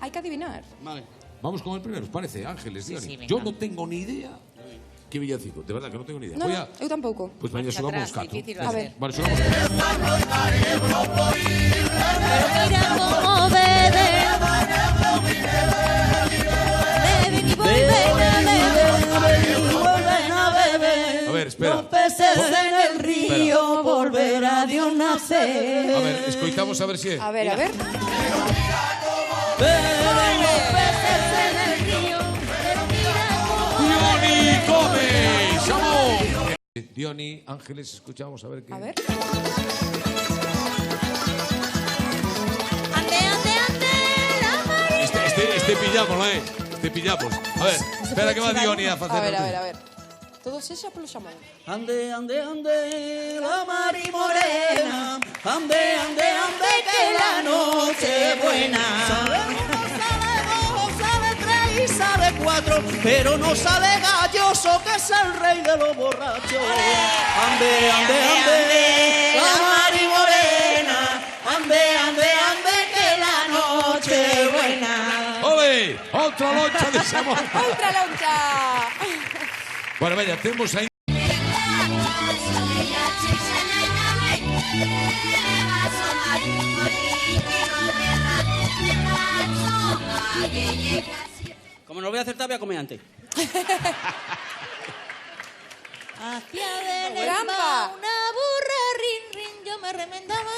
hay que adivinar. Vale. Vamos con el primero, ¿os parece? Ángeles, Sí, Dioni. sí, venga. Yo no tengo ni idea qué villancico, de verdad que no tengo ni idea. No, Voy a... eu tampouco. Pues mañana Marcha subamos atrás, Cato. difícil va a A ser. ver. Vale, subamos. Mira cómo bebe. Bebe y A ver, espera. Los peces en el río volverá Dios nacer. A ver, escoitamos a ver si é. A ver, a ver. Beben los peces en el río. Dioni Gómez, ¡vamos! Dioni, Ángeles, escuchamos a ver qué... A ver. Ande, ande, ande, la Mari. Este pillamos, Este pillamos. A ver, espera que va Dioni a facer... A ver, a ver, a ver. Todo sexa polo xamón. Ande, ande, ande, la Mari Morena. Ande, ande, ande, que la noche es buena. Sale uno, sale dos, sale tres y sale cuatro, pero no sale Galloso, que es el rey de los borrachos. Ande, ande, ande, la Mari Morena. Ande, ande, ande, que la noche es buena. ¡Ole! ¡Otra loncha de xamón! Outra loncha! Bueno, vaya, temos aí... Como no lo voy a acertar, voy a comer antes. Hacia Belén Trampa. va una burra, rin, rin, yo me remendaba